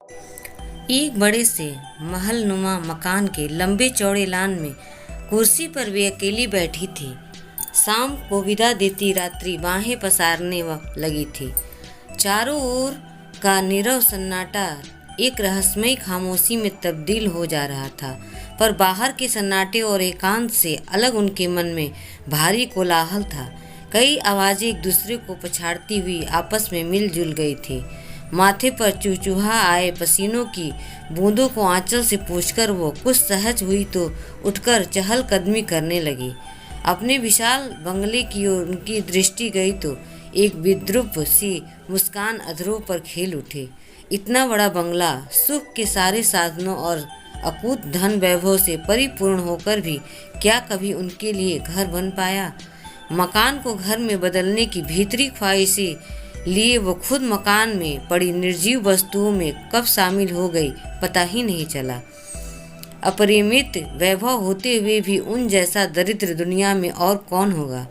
एक बड़े से महलनुमा मकान के लंबे चौड़े लान में कुर्सी पर वे अकेली बैठी थी। शाम को विदा देती रात्रि बाहें पसारने लगी थी। चारों ओर का नीरव सन्नाटा एक रहस्यमयी खामोशी में तब्दील हो जा रहा था, पर बाहर के सन्नाटे और एकांत से अलग उनके मन में भारी कोलाहल था। कई आवाज़ें एक दूसरे को पछाड़ती हुई आपस में मिलजुल गई थी। माथे पर चुचुहा आए पसीनों की बूंदों को आंचल से पोंछकर वो कुछ सहज हुई तो उठकर चहलकदमी करने लगी। अपने विशाल बंगले की ओर उनकी दृष्टि गई तो एक विद्रूप सी मुस्कान अधरों पर खेल उठी। इतना बड़ा बंगला सुख के सारे साधनों और अकूत धन वैभव से परिपूर्ण होकर भी क्या कभी उनके लिए घर बन पाया? मकान को घर में बदलने की भीतरी ख्वाहिशें लिए वो खुद मकान में पड़ी निर्जीव वस्तुओं में कब शामिल हो गई पता ही नहीं चला। अपरिमित वैभव होते हुए भी उन जैसा दरिद्र दुनिया में और कौन होगा।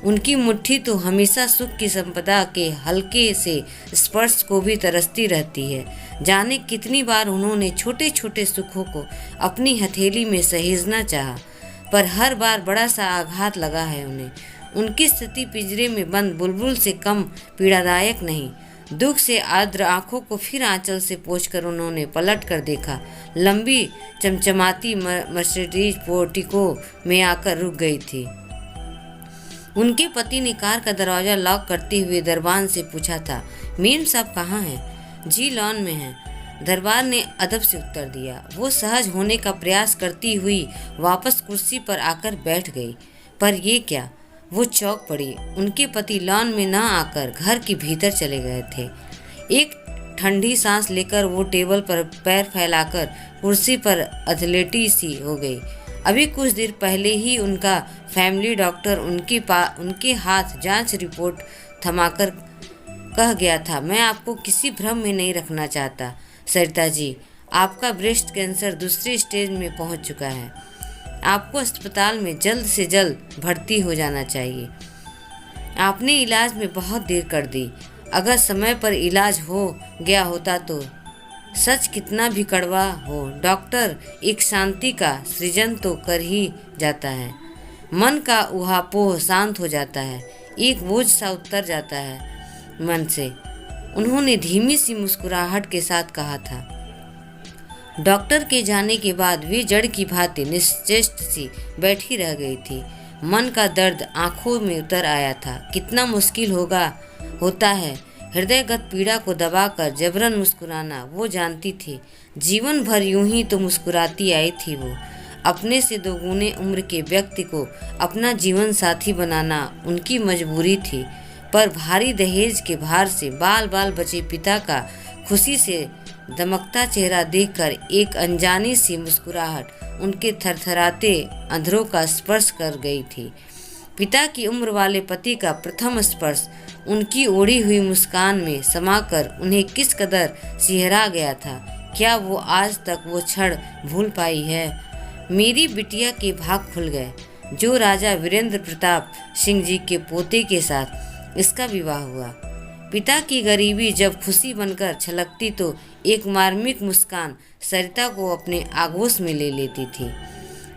उनकी मुट्ठी तो हमेशा सुख की संपदा के हल्के से स्पर्श को भी तरसती रहती है। जाने कितनी बार उन्होंने छोटे छोटे सुखों को अपनी हथेली में सहेजना चाहा, पर हर बार बड़ा सा आघात लगा है उन्हें। उनकी स्थिति पिंजरे में बंद बुलबुल से कम पीड़ादायक नहीं। दुख से आर्द्र आंखों को फिर आंचल से पोंछकर उन्होंने पलट कर देखा। लंबी चमचमाती मर्सिडीज पोर्टिको में आकर रुक गई थी। उनके पति ने कार का दरवाजा लॉक करते हुए दरबान से पूछा था, मेम साहब कहाँ हैं? जी लॉन में हैं, दरबार ने अदब से उत्तर दिया। वो सहज होने का प्रयास करती हुई वापस कुर्सी पर आकर बैठ गई। पर ये क्या? वो चौंक पड़ी। उनके पति लॉन में न आकर घर के भीतर चले गए थे। एक ठंडी सांस लेकर वो टेबल पर पैर फैलाकर कुर्सी पर अधलेटी सी हो गई। अभी कुछ देर पहले ही उनका फैमिली डॉक्टर उनके हाथ जांच रिपोर्ट थमाकर कह गया था, मैं आपको किसी भ्रम में नहीं रखना चाहता सरिता जी, आपका ब्रेस्ट कैंसर दूसरे स्टेज में पहुंच चुका है। आपको अस्पताल में जल्द से जल्द भर्ती हो जाना चाहिए। आपने इलाज में बहुत देर कर दी। अगर समय पर इलाज हो गया होता तो सच कितना भी कड़वा हो, डॉक्टर एक शांति का सृजन तो कर ही जाता है। मन का ऊहापोह शांत हो जाता है, एक बोझ सा उतर जाता है मन से। उन्होंने धीमी सी मुस्कुराहट के साथ कहा था। डॉक्टर के जाने के बाद वे जड़ की भांति निश्चेष्ट सी बैठी रह गई थी। मन का दर्द आंखों में उतर आया था। कितना मुश्किल होता है हृदयगत पीड़ा को दबाकर जबरन मुस्कुराना। वो जानती थी जीवन भर यूं ही तो मुस्कुराती आई थी वो। अपने से दोगुने उम्र के व्यक्ति को अपना जीवन साथी बनाना उनकी मजबूरी थी। पर भारी दहेज के भार से बाल बाल बचे पिता का खुशी से दमकता चेहरा देखकर एक अनजानी सी मुस्कुराहट उनके थरथराते अंधरों का स्पर्श कर गई थी। पिता की उम्र वाले पति का प्रथम स्पर्श उनकी ओढ़ी हुई मुस्कान में समाकर उन्हें किस कदर सिहरा गया था। क्या वो आज तक वो क्षण भूल पाई है? मेरी बिटिया के भाग खुल गए। जो राजा वीरेंद्र प्रताप सिंह जी के पोते के साथ इसका विवाह हुआ। पिता की गरीबी जब खुशी बनकर छलकती तो एक मार्मिक मुस्कान सरिता को अपने आगोश में ले लेती थी।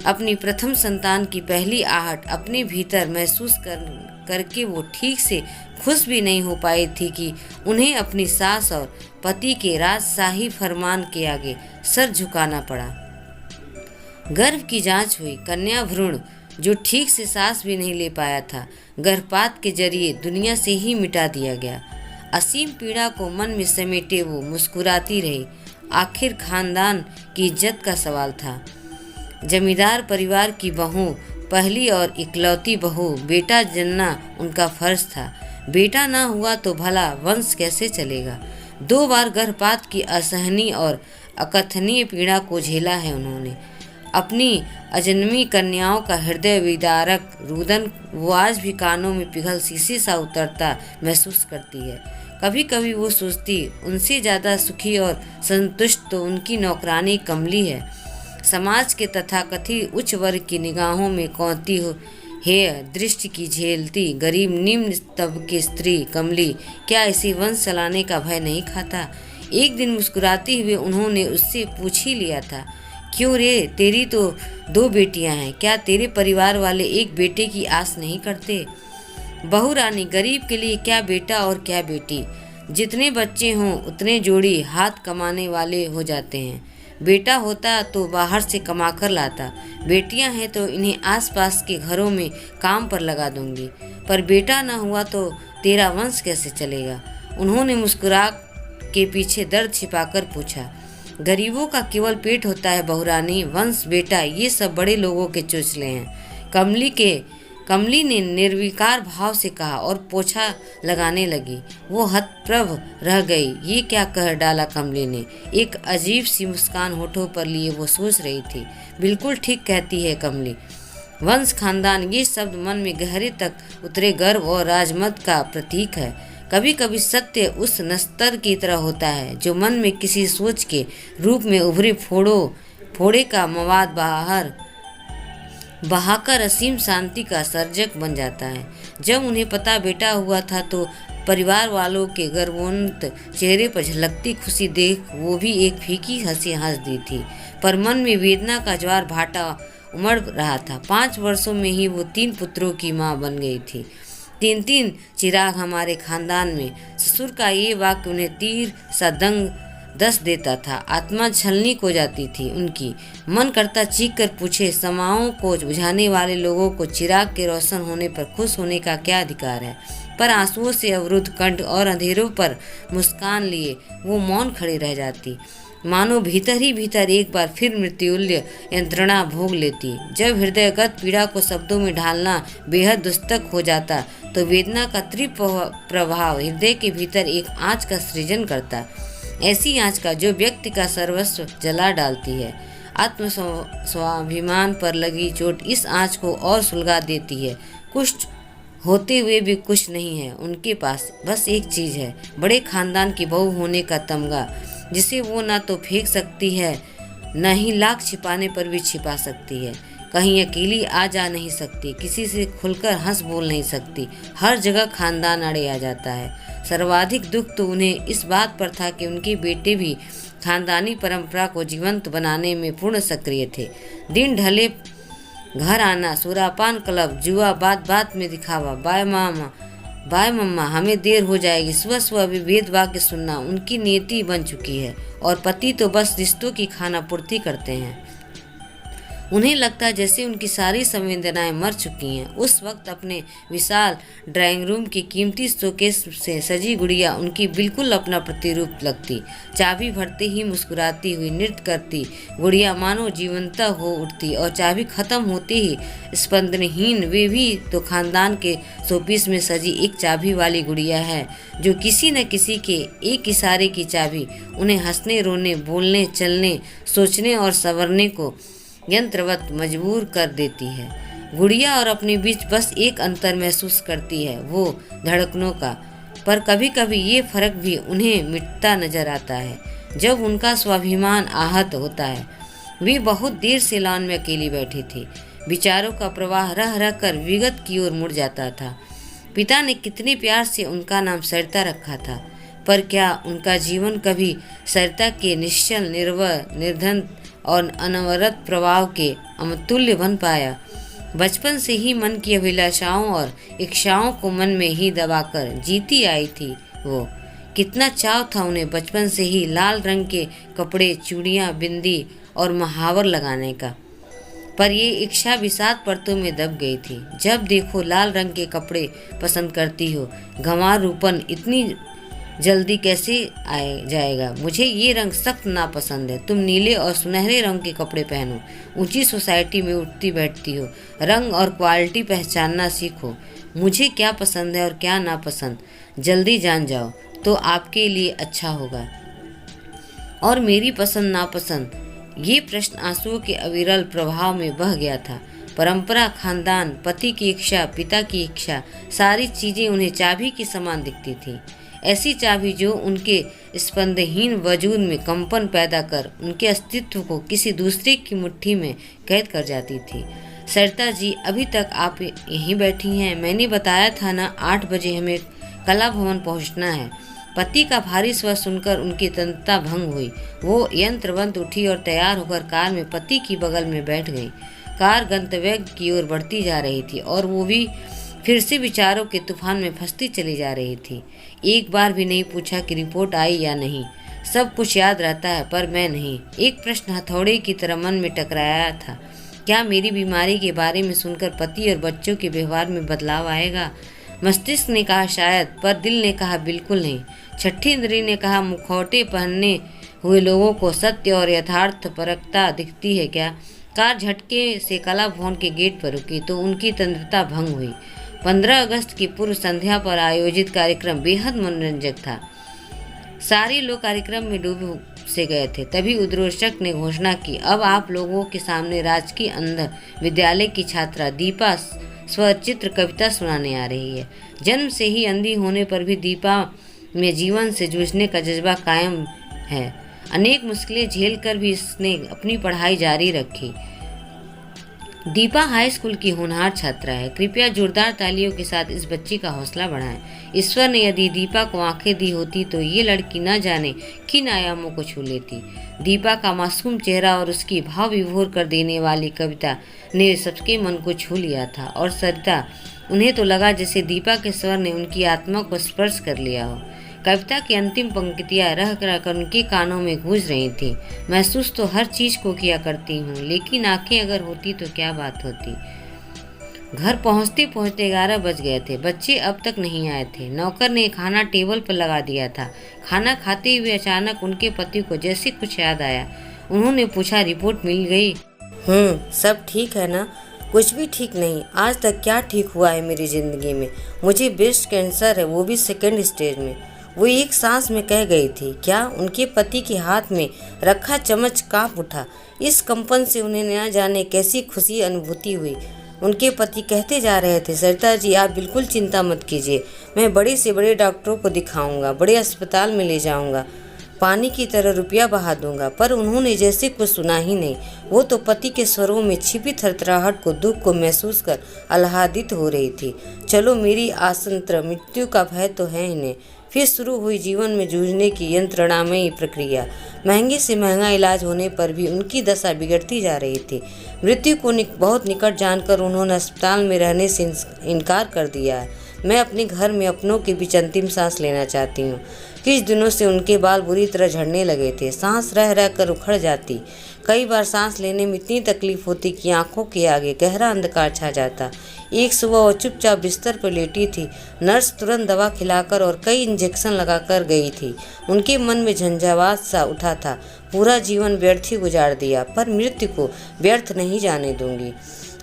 अपनी प्रथम संतान की पहली आहट अपने भीतर महसूस करके वो ठीक से खुश भी नहीं हो पाई थी कि उन्हें अपनी सास और पति के राजशाही फरमान के आगे सर झुकाना पड़ा। गर्भ की जांच हुई। कन्या भ्रूण जो ठीक से सांस भी नहीं ले पाया था, गर्भपात के जरिए दुनिया से ही मिटा दिया गया। असीम पीड़ा को मन में समेटे वो मुस्कुराती रही। आखिर खानदान की इज्जत का सवाल था। जमींदार परिवार की बहू, पहली और इकलौती बहू, बेटा जनना उनका फर्ज था। बेटा ना हुआ तो भला वंश कैसे चलेगा? 2 बार गर्भपात की असहनीय और अकथनीय पीड़ा को झेला है उन्होंने। अपनी अजन्मी कन्याओं का हृदय विदारक रुदन वो आज भी कानों में पिघल शीशे सा उतरता महसूस करती है। कभी कभी वो सोचती उनसे ज़्यादा सुखी और संतुष्ट तो उनकी नौकरानी कमली है। समाज के तथाकथित उच्च वर्ग की निगाहों में कौंती हो हेय दृष्टि की झेलती गरीब निम्न तबके स्त्री कमली क्या इसी वंश चलाने का भय नहीं खाता? एक दिन मुस्कुराते हुए उन्होंने उससे पूछ ही लिया था, क्यों रे, तेरी तो 2 बेटियां हैं, क्या तेरे परिवार वाले एक बेटे की आस नहीं करते? बहू रानी, गरीब के लिए क्या बेटा और क्या बेटी, जितने बच्चे हों उतने जोड़ी हाथ कमाने वाले हो जाते हैं। बेटा होता तो बाहर से कमा कर लाता, बेटियां हैं तो इन्हें आसपास के घरों में काम पर लगा दूंगी, पर बेटा ना हुआ तो तेरा वंश कैसे चलेगा? उन्होंने मुस्कुरा के पीछे दर्द छिपाकर पूछा। गरीबों का केवल पेट होता है बहुरानी, वंश बेटा ये सब बड़े लोगों के चोचले हैं। कमली ने निर्विकार भाव से कहा और पोछा लगाने लगी। वो हतप्रभ रह गई। ये क्या कह डाला कमली ने? एक अजीब सी मुस्कान होठों पर लिए वो सोच रही थी। बिल्कुल ठीक कहती है कमली। वंश, खानदान, ये शब्द मन में गहरे तक उतरे गर्व और राजमत का प्रतीक है। कभी कभी सत्य उस नस्तर की तरह होता है जो मन में किसी सोच के रूप में उभरे फोड़े का मवाद बाहर बहाकर असीम शांति का सर्जक बन जाता है। जब उन्हें पता बेटा हुआ था तो परिवार वालों के गर्वोन्नत चेहरे पर झलकती खुशी देख वो भी एक फीकी हंसी हंस दी थी, पर मन में वेदना का ज्वार भाटा उमड़ रहा था। 5 वर्षों में ही वो 3 पुत्रों की माँ बन गई थी। 3 चिराग हमारे खानदान में। ससुर का ये वाक्य उन्हें तीर सा दंग दस देता था। आत्मा छलनी को जाती थी उनकी। मन करता चीख कर पूछे, समाओं को बुझाने वाले लोगों को चिराग के रोशन होने पर खुश होने का क्या अधिकार है? पर आंसुओं से अवरुद्ध कंठ और अंधेरों पर मुस्कान लिए वो मौन खड़ी रह जाती, मानो भीतर ही भीतर एक बार फिर मृत्युल्य यंत्रणा भोग लेती। जब हृदयगत पीड़ा को शब्दों में ढालना बेहद दुस्तक हो जाता तो वेदना का तीव्र प्रभाव हृदय के भीतर एक आँच का सृजन करता, ऐसी आँच का जो व्यक्ति का सर्वस्व जला डालती है। आत्म स्वाभिमान पर लगी चोट इस आँच को और सुलगा देती है। कुछ होते हुए भी कुछ नहीं है उनके पास, बस एक चीज़ है, बड़े खानदान की बहू होने का तमगा, जिसे वो ना तो फेंक सकती है न ही लाख छिपाने पर भी छिपा सकती है। कहीं अकेली आ जा नहीं सकती, किसी से खुलकर हंस बोल नहीं सकती। हर जगह खानदान अड़े आ जाता है। सर्वाधिक दुख तो उन्हें इस बात पर था कि उनके बेटे भी खानदानी परंपरा को जीवंत बनाने में पूर्ण सक्रिय थे। दिन ढले घर आना, सुरापान क्लब, जुआ, बात बात में दिखावा, बाय मम्मा हमें देर हो जाएगी, सुबह सुबह भी वेद वाक्य सुनना उनकी नियति बन चुकी है। और पति तो बस रिश्तों की खाना पूर्ति करते हैं। उन्हें लगता जैसे उनकी सारी संवेदनाएं मर चुकी हैं। उस वक्त अपने विशाल ड्राइंग रूम की कीमती शोकेस से सजी गुड़िया उनकी बिल्कुल अपना प्रतिरूप लगती। चाबी भरते ही मुस्कुराती हुई नृत्य करती गुड़िया मानो जीवंत हो उठती, और चाबी खत्म होते ही स्पंदनहीन। वे भी तो खानदान के शोपीस में सजी एक चाबी वाली गुड़िया है जो किसी न किसी के एक इशारे की चाबी उन्हें हंसने, रोने, बोलने, चलने, सोचने और संवरने को यंत्रवत मजबूर कर देती है। गुड़िया और अपने बीच बस एक अंतर महसूस करती है, वो धड़कनों का। पर कभी कभी ये फर्क भी उन्हें मिटता नजर आता है जब उनका स्वाभिमान आहत होता है। वे बहुत देर से लॉन में अकेली बैठी थी। विचारों का प्रवाह रह रह कर विगत की ओर मुड़ जाता था। पिता ने कितने प्यार से उनका नाम सरिता रखा था, पर क्या उनका जीवन कभी सरिता के निश्चल, निर्भय, निर्धन और अनवरत प्रभाव के अमतुल्य बन पाया? बचपन से ही मन की अभिलाषाओं और इच्छाओं को मन में ही दबाकर जीती आई थी वो। कितना चाव था उन्हें बचपन से ही लाल रंग के कपड़े, चूड़ियाँ, बिंदी और महावर लगाने का। पर ये इच्छा विषाद परतों में दब गई थी। जब देखो लाल रंग के कपड़े पसंद करती हो, गंवार रूपन इतनी जल्दी कैसे जाएगा? मुझे ये रंग सख्त नापसंद है। तुम नीले और सुनहरे रंग के कपड़े पहनो। ऊंची सोसाइटी में उठती बैठती हो, रंग और क्वालिटी पहचानना सीखो। मुझे क्या पसंद है और क्या नापसंद जल्दी जान जाओ तो आपके लिए अच्छा होगा। और मेरी पसंद नापसंद, ये प्रश्न आंसुओं के अविरल प्रभाव में बह गया था। परंपरा, खानदान, पति की इच्छा, पिता की इच्छा, सारी चीज़ें उन्हें चाबी की समान दिखती थी। ऐसी चाबी जो उनके स्पंदहीन वजूद में कंपन पैदा कर उनके अस्तित्व को किसी दूसरे की मुट्ठी में कैद कर जाती थी। सरिता जी, अभी तक आप यहीं बैठी हैं? मैंने बताया था ना 8 बजे हमें कला भवन पहुंचना है। पति का भारी स्वर सुनकर उनकी तंद्रता भंग हुई। वो यंत्रवंत उठी और तैयार होकर कार में पति की बगल में बैठ गई। कार गंतव्य की ओर बढ़ती जा रही थी और वो भी फिर से विचारों के तूफान में फंसती चली जा रही थी। एक बार भी नहीं पूछा कि रिपोर्ट आई या नहीं। सब कुछ याद रहता है पर मैं नहीं। एक प्रश्न हथौड़े की तरह मन में टकराया था। क्या मेरी बीमारी के बारे में सुनकर पति और बच्चों के व्यवहार में बदलाव आएगा? मस्तिष्क ने कहा शायद, पर दिल ने कहा बिल्कुल नहीं। छठी इंद्री ने कहा मुखौटे पहनने हुए लोगों को सत्य और यथार्थ परखता दिखती है क्या? कार झटके से कला भवन के गेट पर रुकी तो उनकी तंद्रता भंग हुई। 15 अगस्त की पूर्व संध्या पर आयोजित कार्यक्रम बेहद मनोरंजक था। सारे लोग कार्यक्रम में डूबे से गए थे। तभी उद्घोषक ने घोषणा की, अब आप लोगों के सामने राजकीय अंध विद्यालय की छात्रा दीपा स्वचित्र कविता सुनाने आ रही है। जन्म से ही अंधी होने पर भी दीपा में जीवन से जूझने का जज्बा कायम है। अनेक मुश्किलें झेलकर भी इसने अपनी पढ़ाई जारी रखी। दीपा हाई स्कूल की होनहार छात्रा है। कृपया जोरदार तालियों के साथ इस बच्ची का हौसला बढ़ाएं। ईश्वर ने यदि दीपा को आंखें दी होती तो ये लड़की न जाने किन आयामों को छू लेती। दीपा का मासूम चेहरा और उसकी भाव विभोर कर देने वाली कविता ने सबके मन को छू लिया था और सरिता उन्हें तो लगा जैसे दीपा के स्वर ने उनकी आत्मा को स्पर्श कर लिया हो। कविता की अंतिम पंक्तियां रह कर उनके कानों में गूंज रही थी। महसूस तो हर चीज को किया करती हूँ, लेकिन आंखें अगर होती तो क्या बात होती। घर पहुँचते पहुँचते 11 बज गए थे। बच्चे अब तक नहीं आए थे। नौकर ने खाना टेबल पर लगा दिया था। खाना खाते हुए अचानक उनके पति को जैसे कुछ याद आया। उन्होंने पूछा, रिपोर्ट मिल गई? सब ठीक है ना? कुछ भी ठीक नहीं। आज तक क्या ठीक हुआ है मेरी जिंदगी में? मुझे ब्रेस्ट कैंसर है, वो भी 2nd स्टेज में। वो एक सांस में कह गई थी। क्या उनके पति के हाथ में रखा चम्मच कांप उठा। इस कंपन से उन्हें न जाने कैसी खुशी अनुभूति हुई। उनके पति कहते जा रहे थे, सरिता जी आप बिल्कुल चिंता मत कीजिए, मैं बड़े से बड़े डॉक्टरों को दिखाऊंगा, बड़े अस्पताल में ले जाऊंगा, पानी की तरह रुपया बहा दूंगा। पर उन्होंने जैसे कुछ सुना ही नहीं। वो तो पति के स्वरों में छिपी थरथराहट को, दुख को महसूस कर आह्लादित हो रही थी। चलो मेरी आसंत्र मृत्यु का भय तो है इन्हें। फिर शुरू हुई जीवन में जूझने की यंत्रणामयी प्रक्रिया। महंगे से महंगा इलाज होने पर भी उनकी दशा बिगड़ती जा रही थी। मृत्यु को बहुत निकट जानकर उन्होंने अस्पताल में रहने से इनकार कर दिया है। मैं अपने घर में अपनों के बीच अंतिम सांस लेना चाहती हूँ। कुछ दिनों से उनके बाल बुरी तरह झड़ने लगे थे। सांस रह रह कर उखड़ जाती। कई बार सांस लेने में इतनी तकलीफ होती कि आंखों के आगे गहरा अंधकार छा जाता। एक सुबह वो चुपचाप बिस्तर पर लेटी थी। नर्स तुरंत दवा खिलाकर और कई इंजेक्शन लगाकर गई थी। उनके मन में झंझावात सा उठा था। पूरा जीवन व्यर्थ ही गुजार दिया, पर मृत्यु को व्यर्थ नहीं जाने दूंगी।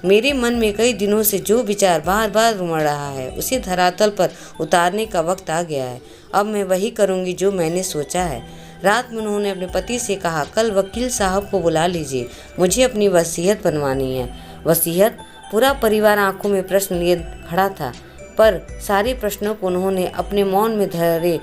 मेरे मन में कई दिनों से जो विचार बार बार उमड़ रहा है, उसे धरातल पर उतारने का वक्त आ गया है। अब मैं वही करूंगी जो मैंने सोचा है। रात में उन्होंने अपने पति से कहा, कल वकील साहब को बुला लीजिए, मुझे अपनी वसीयत बनवानी है। वसीयत? पूरा परिवार आंखों में प्रश्न लिए खड़ा था, पर सारे प्रश्नों को उन्होंने अपने मौन में धरे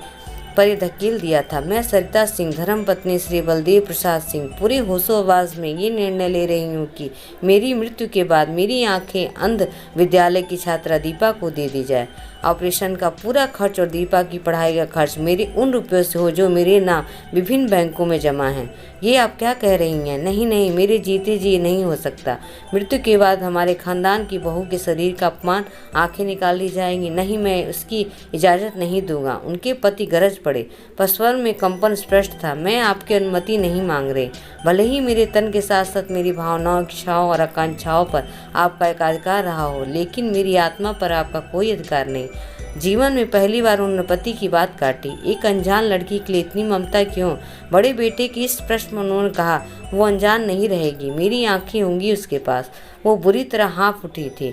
पर धकेल दिया था। मैं सरिता सिंह, धर्मपत्नी श्री बलदेव प्रसाद सिंह, पूरे होशोहवास में ये निर्णय ले रही हूँ कि मेरी मृत्यु के बाद मेरी आंखें अंध विद्यालय की छात्रा दीपा को दे दी जाए। ऑपरेशन का पूरा खर्च और दीपा की पढ़ाई का खर्च मेरे उन रुपयों से हो जो मेरे नाम विभिन्न बैंकों में जमा हैं। ये आप क्या कह रही हैं? नहीं नहीं, मेरे जीते जी नहीं हो सकता। मृत्यु के बाद हमारे खानदान की बहू के शरीर का अपमान, आंखें निकाल ली जाएंगी। नहीं, मैं उसकी इजाज़त नहीं दूंगा। उनके पति गरज पड़े, पर स्वर में कंपन स्पष्ट था। मैं आपकी अनुमति नहीं मांग रही। भले ही मेरे तन के साथ साथ मेरी भावनाओं, इच्छाओं और आकांक्षाओं पर आपका एक अधिकार रहा हो, लेकिन मेरी आत्मा पर आपका कोई अधिकार नहीं। जीवन में पहली बार उन्होंने पति की बात काटी। एक अनजान लड़की के लिए इतनी ममता क्यों? बड़े बेटे की इस प्रश्न में उन्होंने कहा, वो अनजान नहीं रहेगी, मेरी आंखें होंगी उसके पास। वो बुरी तरह हाँफ उठी थी।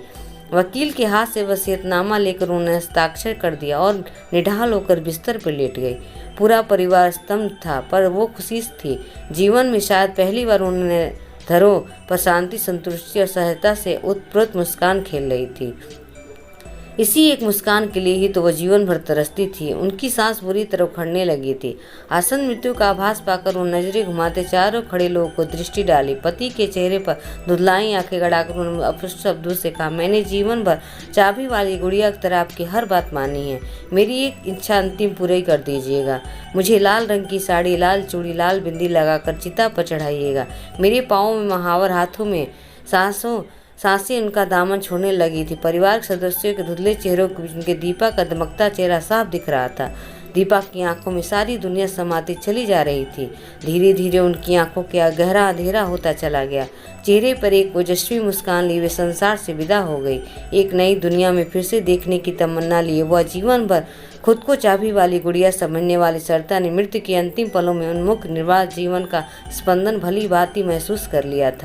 वकील के हाथ से वसीयतनामा लेकर उन्होंने हस्ताक्षर कर दिया और निढाल होकर बिस्तर पर लेट गई। पूरा परिवार स्तब्ध था, पर वो खुशी थी। जीवन में शायद पहली बार उन्होंने धरों पर शांति, संतुष्टि और सहजता से उत्प्रोत मुस्कान खेल रही थी। इसी एक मुस्कान के लिए ही तो वह जीवन भर तरसती थी। उनकी सांस बुरी तरह उखड़ने लगी थी। आसन मृत्यु का आभास पाकर वो नजरें घुमाते चारों खड़े लोगों को दृष्टि डाली। पति के चेहरे पर धुंधलाई आंखें गड़ाकर उन्होंने अपने शब्दों से कहा, मैंने जीवन भर चाबी वाली गुड़िया की तरह आपकी हर बात मानी है। मेरी एक इच्छा अंतिम पूरी कर दीजिएगा। मुझे लाल रंग की साड़ी, लाल चूड़ी, लाल बिंदी लगाकर चिता पर चढ़ाइएगा। मेरे पाँव में महावर, हाथों में सांसें उनका दामन छोड़ने लगी थी। परिवार के सदस्यों के धुंधले चेहरों के बीच उनके दीपा का दमकता चेहरा साफ दिख रहा था। दीपा की आंखों में सारी दुनिया समाती चली जा रही थी। धीरे धीरे उनकी आंखों का गहरा अंधेरा होता चला गया। चेहरे पर एक ओजस्वी मुस्कान लिए वे संसार से विदा हो गई। एक नई दुनिया में फिर से देखने की तमन्ना लिए वह जीवन भर खुद को चाबी वाली गुड़िया समझने वाली सरिता ने मृत्यु के अंतिम पलों में उन्मुख निर्वात जीवन का स्पंदन भली भांति महसूस कर लिया था।